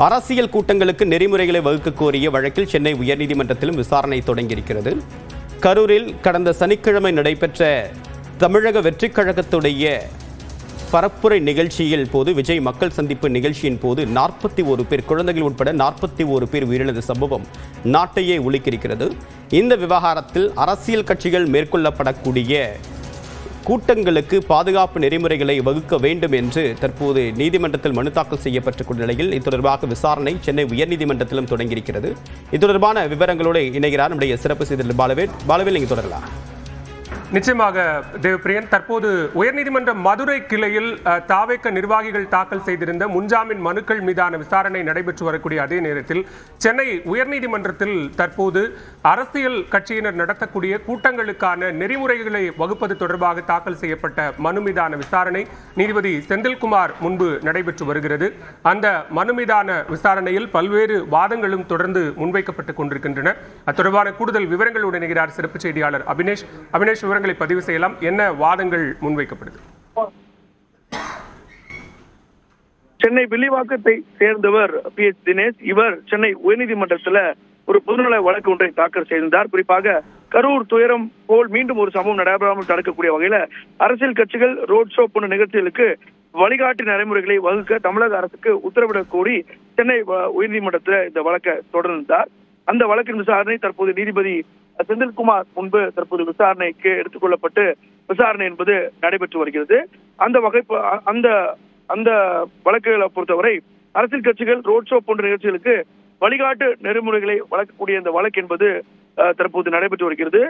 அரசியல் கூட்டங்களுக்கு நெறிமுறைகளை வகுக்க கோரிய வழக்கில் சென்னை உயர்நீதிமன்றத்திலும் விசாரணை தொடங்கியிருக்கிறது. கரூரில் கடந்த சனிக்கிழமை நடைபெற்ற தமிழக வெற்றிக் கழகத்துடைய பரப்புரை நிகழ்ச்சியில் போது விஜய் மக்கள் சந்திப்பு நிகழ்ச்சியின் போது 41 பேர் குழந்தைகள் உட்பட 41 பேர் உயிரிழந்த சம்பவம் நாட்டையே உலுக்கியிருக்கிறது. இந்த விவகாரத்தில் அரசியல் கட்சிகள் மேற்கொள்ளப்படக்கூடிய கூட்டங்களுக்கு பாதுகாப்பு நெறிமுறைகளை வகுக்க வேண்டும் என்று தற்போது நீதிமன்றத்தில் மனு தாக்கல் செய்யப்பட்டுள்ள நிலையில் இது தொடர்பாக விசாரணை சென்னை உயர்நீதிமன்றத்திலும் தொடங்கியிருக்கிறது. இது தொடர்பான விவரங்களோடு இணைகிறார் நம்முடைய சிறப்பு செய்தியாளர் பாலவேல். நீங்கள் தொடரலாம். நிச்சயமாக தேவப்பிரியன், தற்போது உயர்நீதிமன்ற மதுரை கிளையில் தாவேக நிர்வாகிகள் தாக்கல் செய்திருந்த முன்ஜாமீன் மனுக்கள் மீதான விசாரணை நடைபெற்று வரக்கூடிய அதே நேரத்தில் சென்னை உயர்நீதிமன்றத்தில் தற்போது அரசியல் கட்சியினர் நடத்தக்கூடிய கூட்டங்களுக்கான நெறிமுறைகளை வகுப்பது தொடர்பாக தாக்கல் செய்யப்பட்ட மனு மீதான விசாரணை நீதிபதி செந்தில்குமார் முன்பு நடைபெற்று வருகிறது. அந்த மனு மீதான விசாரணையில் பல்வேறு வாதங்களும் தொடர்ந்து முன்வைக்கப்பட்டுக் கொண்டிருக்கின்றன. அது தொடர்பான கூடுதல் விவரங்களோடு இணைகிறார் சிறப்பு செய்தியாளர் அபினேஷ். விவரங்களை பதிவு செய்யலாம். என்ன வாதங்கள் முன்வைக்கப்படுது? சென்னை வில்லிவாக்கத்தை சேர்ந்தவர் PH தினேஷ். இவர் சென்னை உயர்நீதிமன்றத்தில் ஒரு பொதுநல வழக்கு ஒன்றை தாக்கல் செய்திருந்தார். குறிப்பாக கரூர் துயரம் போல் மீண்டும் ஒரு சம்பவம் நடைபெறாமல் தடுக்கக்கூடிய வகையில அரசியல் கட்சிகள் ரோட் ஷோ போன்ற நிகழ்ச்சிகளுக்கு வழிகாட்டு நடைமுறைகளை வகுக்க தமிழக அரசுக்கு உத்தரவிடக் கோரி சென்னை உயர்நீதிமன்றத்தில் இந்த வழக்கை தொடர்ந்தார். அந்த வழக்கின் விசாரணை தற்போது நீதிபதி செந்தில்குமார் முன்பு தற்போது விசாரணைக்கு எடுத்துக் கொள்ளப்பட்டு விசாரணை என்பது நடைபெற்று வருகிறது. அந்த வழக்குகளை பொறுத்தவரை அரசியல் கட்சிகள் ரோட் ஷோ போன்ற நிகழ்ச்சிகளுக்கு வழிகாட்டு நெறிமுறைகளை வழங்கக்கூடிய இந்த வழக்கு என்பது தற்போது நடைபெற்று வருகிறது.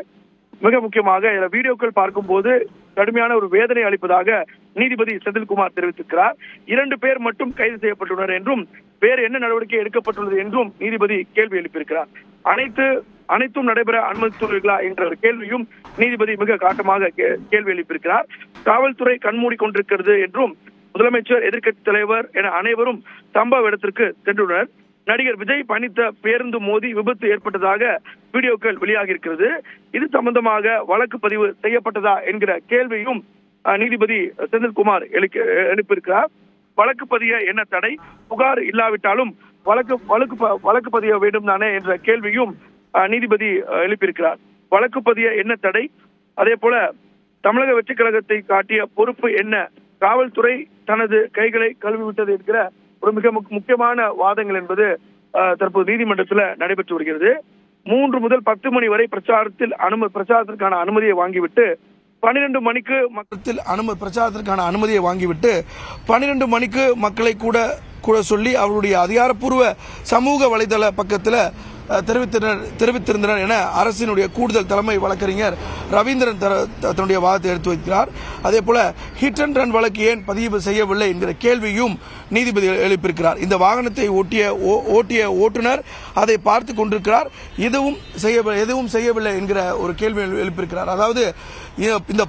மிக முக்கியமாக வீடியோக்கள் பார்க்கும் போது கடுமையான ஒரு வேதனை அளிப்பதாக நீதிபதி செந்தில்குமார் தெரிவித்திருக்கிறார். 2 பேர் மட்டும் கைது செய்யப்பட்டுள்ளனர் என்றும் வேறு என்ன நடவடிக்கை எடுக்கப்பட்டுள்ளது என்றும் நீதிபதி கேள்வி எழுப்பியிருக்கிறார். அனைத்தும் நடைபெற அனுமதித்துள்ளீர்களா என்ற ஒரு கேள்வியும் நீதிபதி மிக காட்டமாக கேள்வி எழுப்பியிருக்கிறார். காவல்துறை கண்மூடி கொண்டிருக்கிறது என்றும் முதலமைச்சர், எதிர்க்கட்சி தலைவர் என அனைவரும் சம்பவ இடத்திற்கு சென்றுள்ளனர். நடிகர் விஜய் பயணித்த பேருந்து மோதி விபத்து ஏற்பட்டதாக வீடியோக்கள் வெளியாகி இருக்கிறது. இது சம்பந்தமாக வழக்கு பதிவு செய்யப்பட்டதா என்கிற கேள்வியும் நீதிபதி செந்தில்குமார் எழுப்பியிருக்கிறார். வழக்கு பதிய என்ன தடை? புகார் இல்லாவிட்டாலும் வழக்கு பதிய வேண்டும் தானே என்ற கேள்வியும் நீதிபதி எழுப்பியிருக்கிறார். வழக்கு பதிய என்ன தடை? அதே போல தமிழக வெற்றிக் கழகத்தை காட்டிய பொறுப்பு என்ன? காவல்துறை தனது கைகளை கழுவிவிட்டது என்கிற ஒரு மிக முக்கியமான வாதங்கள் என்பது தற்போது நீதிமன்றத்தில் நடைபெற்று வருகிறது. 3 முதல் 10 மணி வரை பிரச்சாரத்திற்கான அனுமதியை வாங்கிவிட்டு 12 மணிக்கு பிரச்சாரத்திற்கான அனுமதியை வாங்கிவிட்டு 12 மணிக்கு மக்களை கூட சொல்லி அவருடைய அதிகாரப்பூர்வ சமூக வலைதள பக்கத்தில் தெரிவித்திருந்தனர் என அரசினுடைய கூடுதல் தலைமை வழக்கறிஞர் ரவீந்திரன் தன்னுடைய வாதத்தை எடுத்து வைக்கிறார். அதே போல ஹிட் அண்ட் ரன் வழக்கு ஏன் பதிவு செய்யவில்லை என்கிற கேள்வியும் நீதிபதி எழுப்பியிருக்கிறார். இந்த வாகனத்தை ஓட்டிய ஓட்டுநர் அதை பார்த்து கொண்டிருக்கிறார், எதுவும் செய்யவில்லை என்கிற ஒரு கேள்வி எழுப்பியிருக்கிறார். அதாவது இந்த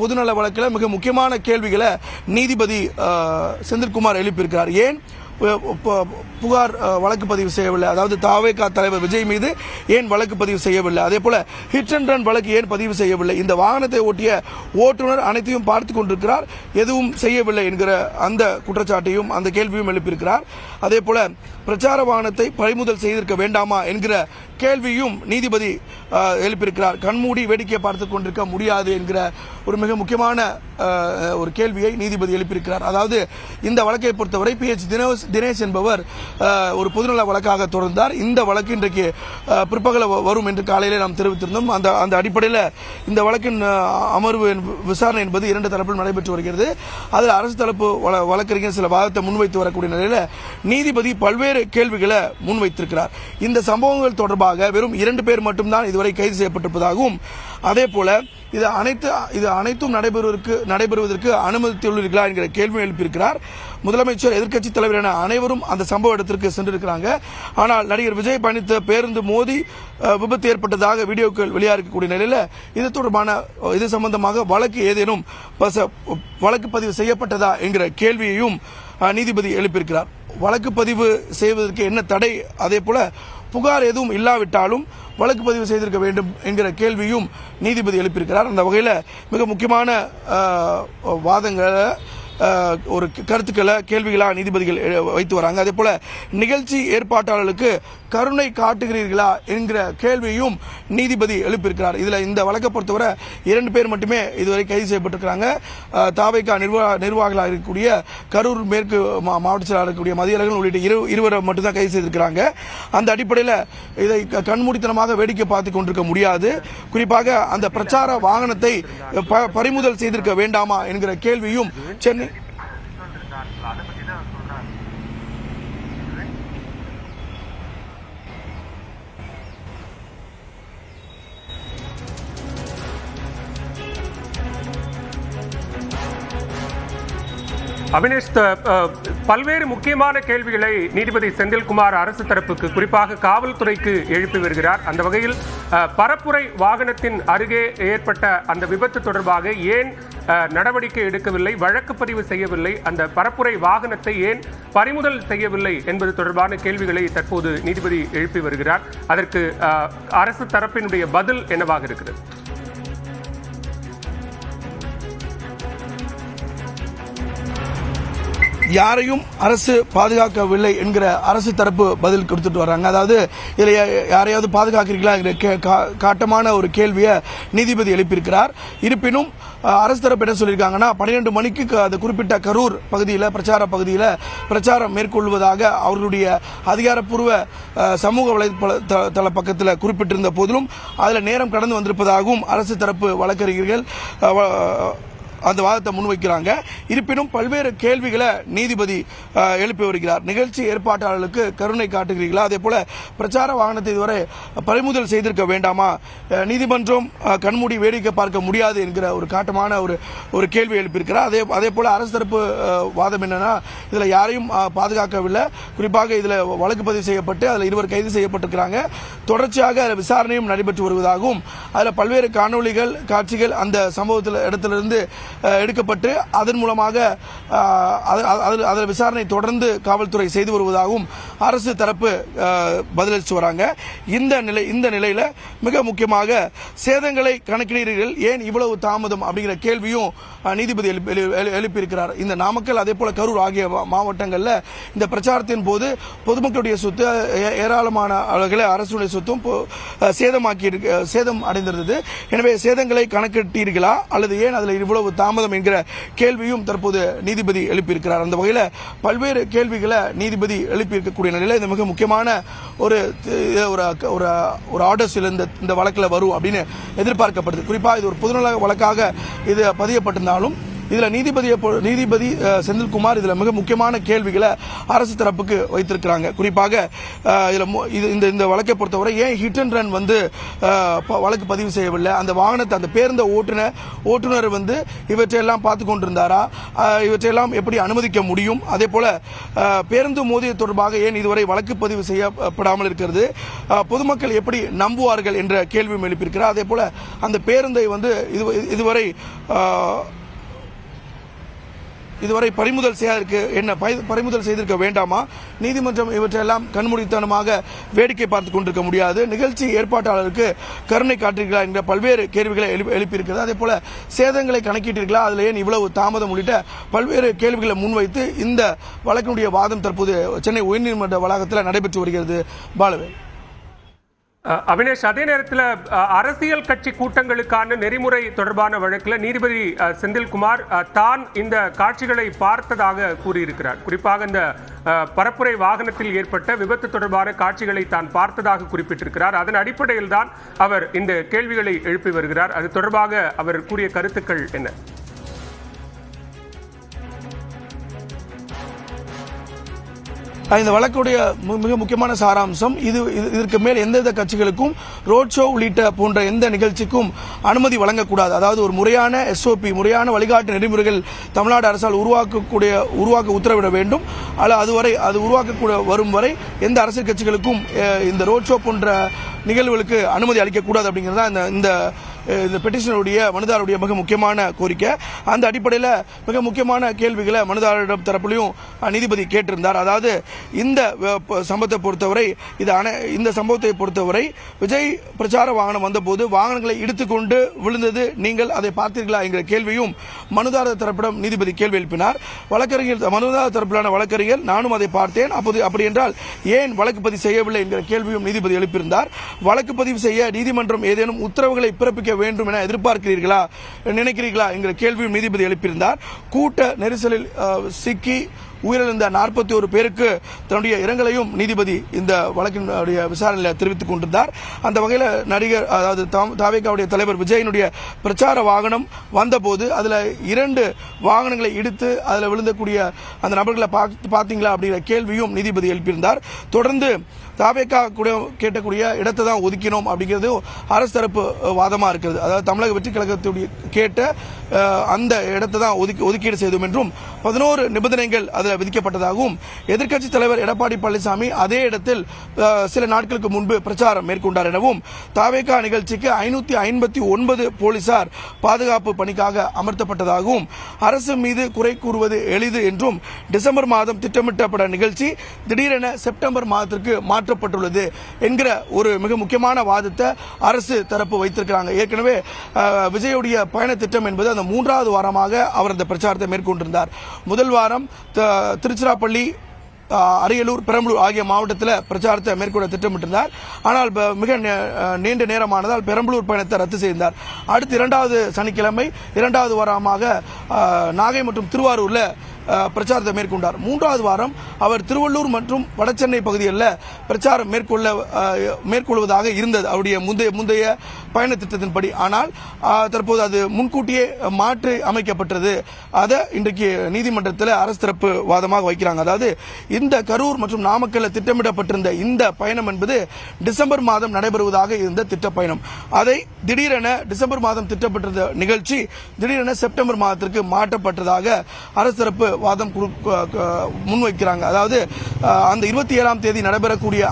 பொதுநல வழக்கில் மிக முக்கியமான கேள்விகளை நீதிபதி செந்தில்குமார் எழுப்பியிருக்கிறார். ஏன் புகார் வழக்கு பதிவு செய்யவில்லை? அதாவது தாவேகா தலைவர் விஜய் மீது ஏன் வழக்கு பதிவு செய்யவில்லை? அதே போல ஹிட் அண்ட் ரன் வழக்கு ஏன் பதிவு செய்யவில்லை? இந்த வாகனத்தை ஓட்டிய ஓட்டுநர் அனைத்தையும் பார்த்துக் கொண்டிருக்கிறார், எதுவும் செய்யவில்லை என்கிற அந்த குற்றச்சாட்டையும் அந்த கேள்வியும் எழுப்பியிருக்கிறார். அதே போல பிரச்சார வாகனத்தை பறிமுதல் செய்திருக்க வேண்டாமா என்கிற கேள்வியும் நீதிபதி எழுப்பியிருக்கிறார். கண்மூடி வேடிக்கை பார்த்துக் கொண்டிருக்க முடியாது என்கிற ஒரு மிக முக்கியமான ஒரு கேள்வியை நீதிபதி எழுப்பியிருக்கிறார். அதாவது இந்த வழக்கை பொறுத்தவரை PH தினேஷ் என்பவர் ஒரு பொதுநல வழக்காக தொடர்ந்தார். இந்த வழக்கு இன்றைக்கு பிற்பகல வரும் என்று காலையிலே நாம் தெரிவித்திருந்தோம். அந்த அடிப்படையில் இந்த வழக்கின் அமர்வு விசாரணை என்பது 2 தரப்பில் நடைபெற்று வருகிறது. அதில் அரசு தரப்பு வழக்கறிஞர் சில வாதத்தை முன்வைத்து வரக்கூடிய நிலையில் நீதிபதி பல்வேறு கேள்விகளை முன்வைத்திருக்கிறார். இந்த சம்பவங்கள் தொடர்பாக வெறும் 2 பேர் மட்டும்தான் இதுவரை கைது செய்யப்பட்டிருப்பதாகவும், அதே போல இது அனைத்தும் நடைபெறுவதற்கு அனுமதித்துள்ளீர்களா என்கிற கேள்வி எழுப்பியிருக்கிறார். முதலமைச்சர், எதிர்க்கட்சி தலைவர் என அனைவரும் அந்த சம்பவ இடத்திற்கு சென்றிருக்கிறாங்க. ஆனால் நடிகர் விஜய் பயணித்த பேருந்து மோதி விபத்து ஏற்பட்டதாக வீடியோக்கள் வெளியாகக்கூடிய நிலையில் இது சம்பந்தமாக வழக்கு பதிவு செய்யப்பட்டதா என்கிற கேள்வியையும் நீதிபதி எழுப்பியிருக்கிறார். வழக்கு பதிவு செய்வதற்கு என்ன தடை? அதே போல புகார் எதுவும் இல்லாவிட்டாலும் வழக்கு பதிவு செய்திருக்க வேண்டும் என்கிற கேள்வியும் நீதிபதி எழுப்பியிருக்கிறார். அந்த வகையில் மிக முக்கியமான வாதங்களை ஒரு கருத்துக்களை கேள்விகளா நீதிபதிகள் வைத்து வராங்க. அதே போல நிகழ்ச்சி ஏற்பாட்டாளர்களுக்கு கருணை காட்டுகிறீர்களா என்கிற கேள்வியும் நீதிபதி எழுப்பியிருக்கிறார். இதுல இந்த வழக்கை பொறுத்தவரை 2 பேர் மட்டுமே இதுவரை கைது செய்யப்பட்டிருக்கிறாங்க. தாவேகா நிர்வாகிகளாக இருக்கக்கூடிய கரூர் மேற்கு மாவட்ட செயலாளர் இருக்கக்கூடிய மதியழகன் உள்ளிட்ட இருவரை மட்டும்தான் கைது செய்திருக்கிறாங்க. அந்த அடிப்படையில் இதை கண்மூடித்தனமாக வேடிக்கை பார்த்து கொண்டிருக்க முடியாது. குறிப்பாக அந்த பிரச்சார வாகனத்தை பறிமுதல் செய்திருக்க வேண்டாமா என்கிற கேள்வியும் சென்னை அபினேஷ், பல்வேறு முக்கியமான கேள்விகளை நீதிபதி செந்தில்குமார் அரசு தரப்புக்கு, குறிப்பாக காவல்துறைக்கு எழுப்பி வருகிறார். அந்த வகையில் பரப்புரை வாகனத்தின் அருகே ஏற்பட்ட அந்த விபத்து தொடர்பாக ஏன் நடவடிக்கை எடுக்கவில்லை, வழக்கு பதிவு செய்யவில்லை, அந்த பரப்புரை வாகனத்தை ஏன் பறிமுதல் செய்யவில்லை என்பது தொடர்பான கேள்விகளை தற்போது நீதிபதி எழுப்பி வருகிறார். அதற்கு அரசு தரப்பினுடைய பதில் என்னவாக இருக்கிறது? யாரையும் அரசு பாதுகாக்கவில்லை என்கிற அரசு தரப்பு பதில் கொடுத்துட்டு வர்றாங்க. அதாவது இதில் யாரையாவது பாதுகாக்கிறீங்களா காட்டமான ஒரு கேள்வியை நீதிபதி எழுப்பியிருக்கிறார். இருப்பினும் அரசு தரப்பு என்ன சொல்லியிருக்காங்கன்னா 12 மணிக்கு அந்த குறிப்பிட்ட கரூர் பகுதியில் பிரச்சார பகுதியில் பிரச்சாரம் மேற்கொள்வதாக அவர்களுடைய அதிகாரப்பூர்வ சமூக வலைதள பக்கத்தில் குறிப்பிட்டிருந்த போதிலும் அதில் நேரம் கடந்து வந்திருப்பதாகவும் அரசு தரப்பு வழக்கறிஞர்கள் அந்த வாதத்தை முன்வைக்கிறாங்க. இருப்பினும் பல்வேறு கேள்விகளை நீதிபதி எழுப்பி வருகிறார். நிகழ்ச்சி ஏற்பாட்டாளர்களுக்கு கருணை காட்டுகிறீர்களா, அதே போல பிரச்சார வாகனத்தை இதுவரை பறிமுதல் செய்திருக்க வேண்டாமா, நீதிமன்றம் கண்மூடி வேடிக்கை பார்க்க முடியாது என்கிற ஒரு காட்டமான ஒரு கேள்வி எழுப்பியிருக்கிறார். அதே போல அரசு தரப்பு வாதம் என்னன்னா, இதுல யாரையும் பாதுகாக்கவில்லை, குறிப்பாக இதுல வழக்கு பதிவு செய்யப்பட்டு அதில் 2 கைது செய்யப்பட்டிருக்கிறாங்க. தொடர்ச்சியாக விசாரணையும் நடைபெற்று வருவதாகவும் அதில் பல்வேறு காணொலிகள் காட்சிகள் அந்த சம்பவத்தில் இடத்திலிருந்து எடுக்கப்பட்டு அதன் மூலமாக அதில் விசாரணை தொடர்ந்து காவல்துறை செய்து வருவதாகவும் அரசு தரப்பு பதிலளித்து வராங்க. இந்த நிலையில மிக முக்கியமாக சேதங்களை கணக்கிடுகிறீர்கள், ஏன் இவ்வளவு தாமதம் அப்படிங்கிற கேள்வியும் நீதிபதி எழுப்பியிருக்கிறார். இந்த நாமக்கல் அதே போல கரூர் ஆகிய மாவட்டங்களில் இந்த பிரச்சாரத்தின் போது பொதுமக்களுடைய சொத்து ஏராளமான அளவுகளை அரசுடைய சொத்தும் சேதம் அடைந்திருந்தது. எனவே சேதங்களை கணக்கிட்டீர்களா அல்லது ஏன் அதில் இவ்வளவு தாமதம் என்கிற கேள்வியும் தற்போது நீதிபதி எழுப்பியிருக்கிறார். அந்த வகையில் பல்வேறு கேள்விகளை நீதிபதி எழுப்பியிருக்கக்கூடிய நிலையில் இந்த மிக முக்கியமான ஒரு ஆர்டர்ஸ் இந்த வழக்கில் வரும் அப்படின்னு எதிர்பார்க்கப்படுது. குறிப்பாக இது ஒரு பொதுநல வழக்காக இது பதியப்பட்டிருந்தாலும் இதுல நீதிபதி செந்தில்குமார் இதுல மிக முக்கியமான கேள்விகளை அரசு தரப்புக்கு வைத்திருக்கிறாங்க. குறிப்பாக இந்த வழக்கை பொறுத்தவரை ஏன் ஹிட் அண்ட் ரன் வழக்கு பதிவு செய்யவில்லை, அந்த வாகனத்தை அந்த பேருந்த ஓட்டுநர் இவற்றையெல்லாம் பார்த்து கொண்டிருந்தாரா, இவற்றையெல்லாம் எப்படி அனுமதிக்க முடியும், அதே போல பேருந்து மோதிய தொடர்பாக ஏன் இதுவரை வழக்கு பதிவு செய்யப்படாமல் இருக்கிறது, பொதுமக்கள் எப்படி நம்புவார்கள் என்ற கேள்வியும் எழுப்பியிருக்கிறார். அதே போல அந்த பேருந்தை இதுவரை பறிமுதல் செய்திருக்க வேண்டாமா, நீதிமன்றம் இவற்றையெல்லாம் கண்மூடித்தனமாக வேடிக்கை பார்த்துக் கொண்டிருக்க முடியாது, நிகழ்ச்சி ஏற்பாட்டாளருக்கு கருணை காட்டுகிறீர்களா என்ற பல்வேறு கேள்விகளை எழுப்பியிருக்கிறது. அதே போல சேதங்களை கணக்கிட்டீர்களா, அதில் ஏன் இவ்வளவு தாமதம் உள்ளிட்ட பல்வேறு கேள்விகளை முன்வைத்து இந்த வழக்கினுடைய வாதம் தற்போது சென்னை உயர்நீதிமன்ற வளாகத்தில் நடைபெற்று வருகிறது. பாலவேல். அபினேஷ், அதே நேரத்தில் அரசியல் கட்சி கூட்டங்களுக்கான நெறிமுறை தொடர்பான வழக்கில் நீதிபதி செந்தில்குமார் தான் இந்த காட்சிகளை பார்த்ததாக கூறியிருக்கிறார். குறிப்பாக இந்த பரப்புரை வாகனத்தில் ஏற்பட்ட விபத்து தொடர்பான காட்சிகளை தான் பார்த்ததாக குறிப்பிட்டிருக்கிறார். அதன் அடிப்படையில் தான் அவர் இந்த கேள்விகளை எழுப்பி வருகிறார். அது தொடர்பாக அவர் கூறிய கருத்துக்கள் என்ன? இந்த வழக்குடைய மிக முக்கியமான சாராம்சம் இதற்கு மேல் எந்தெந்த கட்சிகளுக்கும் ரோட் ஷோ உள்ளிட்ட போன்ற எந்த நிகழ்ச்சிக்கும் அனுமதி வழங்கக்கூடாது. அதாவது ஒரு முறையான SOP, முறையான வழிகாட்டு நெறிமுறைகள் தமிழ்நாடு அரசால் உருவாக்க உத்தரவிட வேண்டும். அதுவரை அது உருவாக்க வரும் வரை எந்த அரசியல் கட்சிகளுக்கும் இந்த ரோட் ஷோ போன்ற நிகழ்வுகளுக்கு அனுமதி அளிக்கக்கூடாது அப்படிங்கிறதா இந்த பெட்டிஷனுடைய மனுதாரருடைய மிக முக்கியமான கோரிக்கை. அந்த அடிப்படையில் மிக முக்கியமான கேள்விகளை மனுதாரரிடம் தரப்புலையும் நீதிபதி கேட்டிருந்தார். அதாவது இந்த சம்பவத்தை பொறுத்தவரை இந்த சம்பவத்தை பொறுத்தவரை விஜய் பிரச்சார வாகனம் வந்தபோது வாகனங்களை இடித்துக்கொண்டு விழுந்தது நீங்கள் அதை பார்த்தீர்களா என்கிற கேள்வியும் மனுதாரர் தரப்பிடம் நீதிபதி கேள்வி எழுப்பினார். வழக்கறிஞர் மனுதாரர் தரப்பிலான வழக்கறிஞர் நானும் அதை பார்த்தேன், அப்போது அப்படி என்றால் ஏன் வழக்கு பதிவு செய்யவில்லை என்கிற கேள்வியும் நீதிபதி எழுப்பியிருந்தார். வழக்கு பதிவு செய்ய நீதிமன்றம் ஏதேனும் உத்தரவுகளை பிறப்பிக்க வேண்டும் என எதிர்பார்க்கிறீர்களா நினைக்கிறீர்களா என்கிற கேள்வியும் நீதிபதி எழுப்பியிருந்தார். கூட்ட நெரிசலில் சிக்கி உயிரிழந்த 41 பேருக்கு தன்னுடைய இரங்கலையும் நீதிபதி இந்த வழக்கினுடைய விசாரணையில் தெரிவித்துக் கொண்டிருந்தார். அந்த வகையில் நடிகர் அதாவது தாவேகாவுடைய தலைவர் விஜயனுடைய பிரச்சார வாகனம் வந்தபோது அதில் 2 வாகனங்களை இடித்து அதில் விழுந்தக்கூடிய அந்த நபர்களை பார்த்தீங்களா அப்படிங்கிற கேள்வியும் நீதிபதி எழுப்பியிருந்தார். தொடர்ந்து தாவேகா கூட கேட்டக்கூடிய இடத்தை தான் ஒதுக்கினோம் அப்படிங்கிறது அரசு தரப்பு வாதமாக இருக்கிறது. அதாவது தமிழக வெற்றி கழகத்துடைய கேட்ட அந்த இடத்தை தான் ஒதுக்கீடு செய்தோம் என்றும் 11 நிபந்தனைகள் அதில் விதிக்கப்பட்டதாகவும் எதிர்க்கட்சி தலைவர் எடப்பாடி பழனிசாமி அதே இடத்தில் சில நாட்களுக்கு முன்பு பிரச்சாரம் மேற்கொண்டார் எனவும் தாவேகா நிகழ்ச்சிக்கு 559 போலீசார் பாதுகாப்பு பணிக்காக அமர்த்தப்பட்டதாகவும் அரசு மீது குறை கூறுவது எளிது என்றும் டிசம்பர் மாதம் திட்டமிட்டப்பட்ட நிகழ்ச்சி திடீரென செப்டம்பர் மாதத்திற்கு மாற்றப்பட்டுள்ளது என்கிற ஒரு மிக முக்கியமான வாதத்தை அரசு தரப்பு வைத்திருக்கிறாங்க. ஏற்கனவே விஜயுடைய பயண திட்டம் என்பது அந்த 3வது வாரமாக அவர் அந்த பிரச்சாரத்தை மேற்கொண்டிருந்தார். முதல் வாரம் திருச்சிராப்பள்ளி, அரியலூர், பெரம்பலூர் ஆகிய மாவட்டத்தில் பிரச்சாரத்தை மேற்கொள்ள திட்டமிட்டிருந்தார். ஆனால் மிக நீண்ட நேரமானதால் பெரம்பலூர் பயணத்தை ரத்து செய்தார். அடுத்து 2வது சனிக்கிழமை 2வது வாரமாக நாகை மற்றும் திருவாரூர்ல பிரச்சாரத்தை மேற்கொண்டார். 3வது வாரம் அவர் திருவள்ளூர் மற்றும் வடசென்னை பகுதிகளில் பிரச்சாரம் மேற்கொள்வதாக இருந்தது அவருடைய முந்தைய பயண திட்டத்தின்படி. ஆனால் தற்போது அது முன்கூட்டியே மாற்றி அமைக்கப்பட்டது. அதை இன்றைக்கு நீதிமன்றத்தில் அரசு தரப்பு வாதமாக வைக்கிறாங்க. அதாவது இந்த கரூர் மற்றும் நாமக்கல்ல திட்டமிடப்பட்டிருந்த இந்த பயணம் என்பது டிசம்பர் மாதம் நடைபெறுவதாக இருந்த திட்ட பயணம். அதை திடீரென டிசம்பர் மாதம் திட்டப்பட்டிருந்த நிகழ்ச்சி திடீரென செப்டம்பர் மாதத்திற்கு மாற்றப்பட்டதாக அரசு தரப்பு வாதம் முன்வைக்கிறாங்க. அதாவது அந்த 27ஆம் தேதி நடைபெறக்கூடிய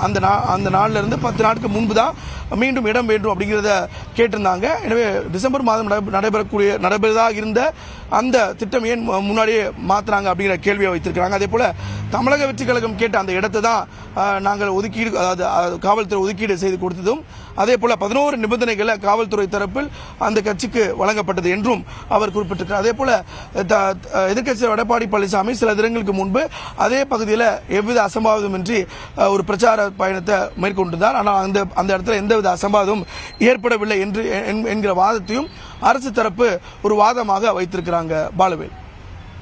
அந்த நாளில இருந்து 10 நாட்களுக்கு முன்பு தான் மீண்டும் இடம் வேண்டும் அப்படிங்கிறத கேட்டிருந்தாங்க. எனவே டிசம்பர் மாதம் நடைபெறதாக இருந்த அந்த திட்டம் ஏன் முன்னாடியே மாத்தினாங்க அப்படிங்கிற கேள்வியை வைத்திருக்கிறாங்க. அதே போல தமிழக வெற்றி கழகம் கேட்ட அந்த இடத்தை தான் நாங்கள் ஒதுக்கீடு, அதாவது காவல்துறை ஒதுக்கீடு செய்து கொடுத்ததும் அதே போல 11 நிபந்தனைகளை காவல்துறை தரப்பில் அந்த கட்சிக்கு வழங்கப்பட்டது என்றும் அவர் குறிப்பிட்டிருக்கிறார். அதே போல எதிர்க்கட்சி எடப்பாடி பழனிசாமி சில தினங்களுக்கு முன்பு அதே பகுதியில் எவ்வித அசம்பாவிதமின்றி ஒரு பிரச்சார பயணத்தை மேற்கொண்டிருந்தார். ஆனால் அந்த இடத்துல எந்தவித அசம்பாவிதமும் ஏற்படவில்லை என்கிற வாதத்தையும் அரசு தரப்பு ஒரு வாதமாக வைத்திருக்கிறாங்க. பாலவேல்.